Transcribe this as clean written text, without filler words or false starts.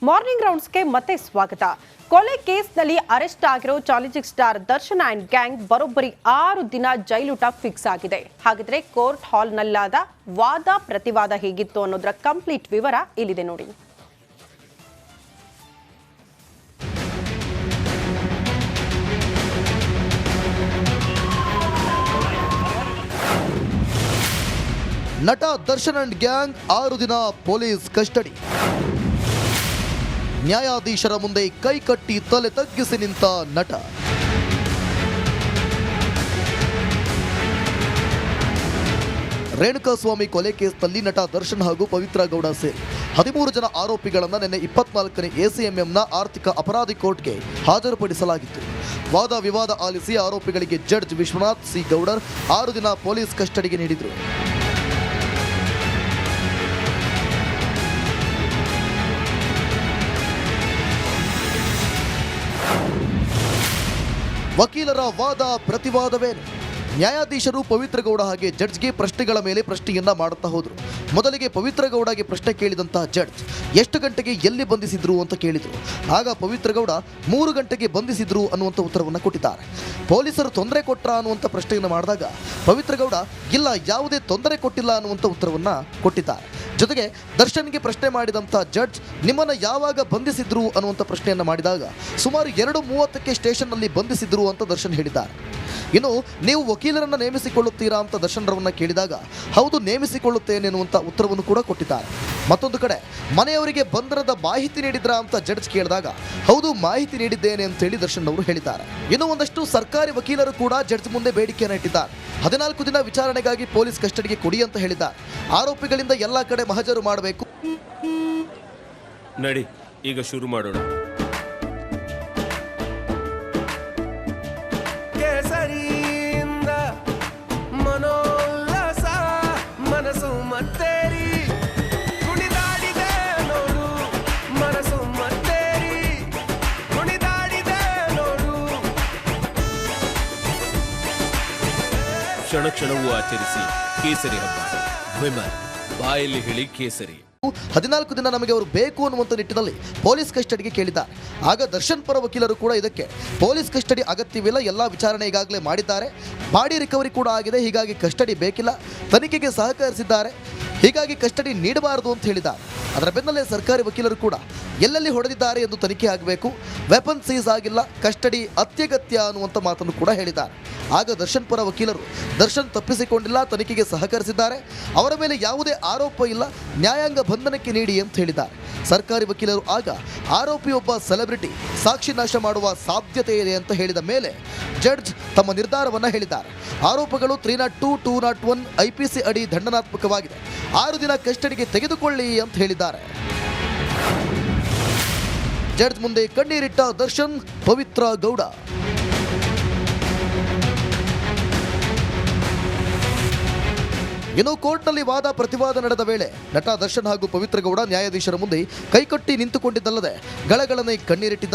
Morning ರೌಂಡ್ಸ್ಗೆ ಮತ್ತೆ ಸ್ವಾಗತ. ಕೊಲೆ ಕೇಸ್ನಲ್ಲಿ ಅರೆಸ್ಟ್ ಆಗಿರೋ challenging star Darshan and gang ಬರೋಬ್ಬರಿ 6 ದಿನ ಜೈಲೂಟ ಫಿಕ್ಸ್ ಆಗಿದೆ. ಹಾಗಿದ್ರೆ ಕೋರ್ಟ್ ಹಾಲ್ನಲ್ಲಾದ ವಾದ ಪ್ರತಿವಾದ ಹೇಗಿತ್ತು ಅನ್ನೋದರ ಕಂಪ್ಲೀಟ್ ವಿವರ ಇಲ್ಲಿದೆ ನೋಡಿ. ನಟ ದರ್ಶನ್ ಅಂಡ್ ಗ್ಯಾಂಗ್ 6 ದಿನ ಪೊಲೀಸ್ ಕಸ್ಟಡಿ. ನ್ಯಾಯಾಧೀಶರ ಮುಂದೆ ಕೈಕಟ್ಟಿ ತಲೆ ತಗ್ಗಿಸಿ ನಿಂತ ನಟ. ರೇಣುಕಾಸ್ವಾಮಿ ಕೊಲೆ ಕೇಸ್ನಲ್ಲಿ ನಟ ದರ್ಶನ್ ಹಾಗೂ ಪವಿತ್ರ ಗೌಡ ಸೇರಿ 13 ಜನ ಆರೋಪಿಗಳನ್ನು ನಿನ್ನೆ 24ನೇ ಎಸಿಎಂಎಂನ ಆರ್ಥಿಕ ಅಪರಾಧಿ ಕೋರ್ಟ್ಗೆ ಹಾಜರುಪಡಿಸಲಾಗಿತ್ತು. ವಾದ ವಿವಾದ ಆಲಿಸಿ ಆರೋಪಿಗಳಿಗೆ ಜಡ್ಜ್ ವಿಶ್ವನಾಥ್ ಸಿ ಗೌಡರ್ 6 ದಿನ ಪೊಲೀಸ್ ಕಸ್ಟಡಿಗೆ ನೀಡಿದರು. ವಕೀಲರ ವಾದ ಪ್ರತಿವಾದವೇನು? ನ್ಯಾಯಾಧೀಶರು ಪವಿತ್ರ ಗೌಡ ಹಾಗೆ ಜಡ್ಜ್ಗೆ ಪ್ರಶ್ನೆಗಳ ಮೇಲೆ ಪ್ರಶ್ನೆಯನ್ನ ಮಾಡುತ್ತಾ ಹೋದರು. ಮೊದಲಿಗೆ ಪವಿತ್ರ ಗೌಡಗೆ ಪ್ರಶ್ನೆ ಕೇಳಿದಂತಹ ಜಡ್ಜ್ ಎಷ್ಟು ಗಂಟೆಗೆ ಎಲ್ಲಿ ಬಂಧಿಸಿದ್ರು ಅಂತ ಕೇಳಿದರು. ಆಗ ಪವಿತ್ರ ಗೌಡ 3 ಗಂಟೆಗೆ ಬಂಧಿಸಿದ್ರು ಅನ್ನುವಂಥ ಉತ್ತರವನ್ನು ಕೊಟ್ಟಿದ್ದಾರೆ. ಪೊಲೀಸರು ತೊಂದರೆ ಕೊಟ್ರಾ ಅನ್ನುವಂಥ ಪ್ರಶ್ನೆಯನ್ನು ಮಾಡಿದಾಗ ಪವಿತ್ರ ಗೌಡ ಇಲ್ಲ, ಯಾವುದೇ ತೊಂದರೆ ಕೊಟ್ಟಿಲ್ಲ ಅನ್ನುವಂಥ ಉತ್ತರವನ್ನು ಕೊಟ್ಟಿದ್ದಾರೆ. ಜೊತೆಗೆ ದರ್ಶನ್ಗೆ ಪ್ರಶ್ನೆ ಮಾಡಿದಂಥ ಜಡ್ಜ್ ನಿಮ್ಮನ್ನು ಯಾವಾಗ ಬಂಧಿಸಿದ್ರು ಅನ್ನುವಂಥ ಪ್ರಶ್ನೆಯನ್ನು ಮಾಡಿದಾಗ ಸುಮಾರು 2:30ಕ್ಕೆ ಸ್ಟೇಷನ್ನಲ್ಲಿ ಬಂಧಿಸಿದ್ರು ಅಂತ ದರ್ಶನ್ ಹೇಳಿದ್ದಾರೆ. ಇನ್ನು ನೀವು ವಕೀಲರನ್ನು ನೇಮಿಸಿಕೊಳ್ಳುತ್ತೀರಾ ಅಂತ ದರ್ಶನ್ ರವನ್ನ ಕೇಳಿದಾಗ ಹೌದು ನೇಮಿಸಿಕೊಳ್ಳುತ್ತೇನೆ ಎನ್ನುವಂಥ ಉತ್ತರವನ್ನು ಕೂಡ ಕೊಟ್ಟಿದ್ದಾರೆ. ಮತ್ತೊಂದು ಕಡೆ ಮನೆಯವರಿಗೆ ಬಂಧನದ ಮಾಹಿತಿ ನೀಡಿದ್ರಾ ಅಂತ ಜಡ್ಜ್ ಕೇಳಿದಾಗ ಹೌದು ಮಾಹಿತಿ ನೀಡಿದ್ದೇನೆ ಅಂತೇಳಿ ದರ್ಶನ್ ಅವರು ಹೇಳಿದ್ದಾರೆ. ಇನ್ನು ಒಂದಷ್ಟು ಸರ್ಕಾರಿ ವಕೀಲರು ಕೂಡ ಜಡ್ಜ್ ಮುಂದೆ ಬೇಡಿಕೆಯನ್ನು ಇಟ್ಟಿದ್ದಾರೆ. 14 ದಿನ ವಿಚಾರಣೆಗಾಗಿ ಪೊಲೀಸ್ ಕಸ್ಟಡಿಗೆ ಕೊಡಿ ಅಂತ ಹೇಳಿದ್ದಾರೆ. ಆರೋಪಿಗಳಿಂದ ಎಲ್ಲ ಕಡೆ ಮಹಜರು ಮಾಡಬೇಕು. ನಡಿ ಈಗ ಶುರು ಮಾಡೋಣ. ಕೇಸರಿಯಿಂದ ಮನೋಲ್ಲಾಸ ಮನಸ್ಸು ಮತ್ತೇರಿ ಕುಣಿದಾಡಿದೆ ನೋಡು, ಮನಸ್ಸು ಮತ್ತೇರಿ ಕುಣಿದಾಡಿದೆ ನೋಡು. ಕ್ಷಣ ಕ್ಷಣವೂ ಆಚರಿಸಿ ಕೇಸರಿ ಹಬ್ಬ. ವಿಮಲ್ ಬಾಯಲ್ಲಿ ಹೇಳಿ ಕೇಸರಿ. 14 ದಿನ ನಮಗೆ ಅವರು ಬೇಕು ಅನ್ನುವಂಥ ನಿಟ್ಟಿನಲ್ಲಿ ಪೊಲೀಸ್ ಕಸ್ಟಡಿಗೆ ಕೇಳಿದ್ದಾರೆ. ಆಗ ದರ್ಶನ್ ಪರ ವಕೀಲರು ಕೂಡ ಇದಕ್ಕೆ ಪೊಲೀಸ್ ಕಸ್ಟಡಿ ಅಗತ್ಯವಿಲ್ಲ, ಎಲ್ಲ ವಿಚಾರಣೆ ಈಗಾಗಲೇ ಮಾಡಿದ್ದಾರೆ, ಬಾಡಿ ರಿಕವರಿ ಕೂಡ ಆಗಿದೆ, ಹೀಗಾಗಿ ಕಸ್ಟಡಿ ಬೇಕಿಲ್ಲ, ತನಿಖೆಗೆ ಸಹಕರಿಸಿದ್ದಾರೆ, ಹೀಗಾಗಿ ಕಸ್ಟಡಿ ನೀಡಬಾರದು ಅಂತ ಹೇಳಿದ್ದಾರೆ. ಅದರ ಬೆನ್ನಲ್ಲೇ ಸರ್ಕಾರಿ ವಕೀಲರು ಕೂಡ ಎಲ್ಲೆಲ್ಲಿ ಹೊಡೆದಿದ್ದಾರೆ ಎಂದು ತನಿಖೆ ಆಗಬೇಕು, ವೆಪನ್ ಸೀಸ್ ಆಗಿಲ್ಲ, ಕಸ್ಟಡಿ ಅತ್ಯಗತ್ಯ ಅನ್ನುವಂಥ ಮಾತನ್ನು ಕೂಡ ಹೇಳಿದ್ದಾರೆ. ಆಗ ದರ್ಶನ್ ಪರ ವಕೀಲರು ದರ್ಶನ್ ತಪ್ಪಿಸಿಕೊಂಡಿಲ್ಲ, ತನಿಖೆಗೆ ಸಹಕರಿಸಿದ್ದಾರೆ, ಅವರ ಮೇಲೆ ಯಾವುದೇ ಆರೋಪ ಇಲ್ಲ, ನ್ಯಾಯಾಂಗ ಬಂಧನಕ್ಕೆ ನೀಡಿ ಅಂತ ಹೇಳಿದ್ದಾರೆ. ಸರ್ಕಾರಿ ವಕೀಲರು ಆಗ ಆರೋಪಿಯೊಬ್ಬ ಸೆಲೆಬ್ರಿಟಿ, ಸಾಕ್ಷಿ ನಾಶ ಮಾಡುವ ಸಾಧ್ಯತೆ ಇದೆ ಅಂತ ಹೇಳಿದ ಮೇಲೆ ಜಡ್ಜ್ ತಮ್ಮ ನಿರ್ಧಾರವನ್ನು ಹೇಳಿದ್ದಾರೆ. ಆರೋಪಗಳು 302, 201 IPC ಅಡಿ ದಂಡನಾತ್ಮಕವಾಗಿದೆ, 6 ದಿನ ಕಸ್ಟಡಿಗೆ ತೆಗೆದುಕೊಳ್ಳಿ ಅಂತ ಹೇಳಿದ್ದಾರೆ. ಜಡ್ಜ್ ಮುಂದೆ ಕಣ್ಣೀರಿಟ್ಟ ದರ್ಶನ್, ಪವಿತ್ರ ಗೌಡ. ಇನ್ನು ಕೋರ್ಟ್ನಲ್ಲಿ ವಾದ ಪ್ರತಿವಾದ ನಡೆದ ವೇಳೆ ನಟ ದರ್ಶನ್ ಹಾಗೂ ಪವಿತ್ರ ಗೌಡ ನ್ಯಾಯಾಧೀಶರ ಮುಂದೆ ಕೈಕಟ್ಟಿ ನಿಂತುಕೊಂಡಿದ್ದಲ್ಲದೆ ಗಳಗಳನೆ ಕಣ್ಣೀರಿಟ್ಟಿದ್ದಾರೆ.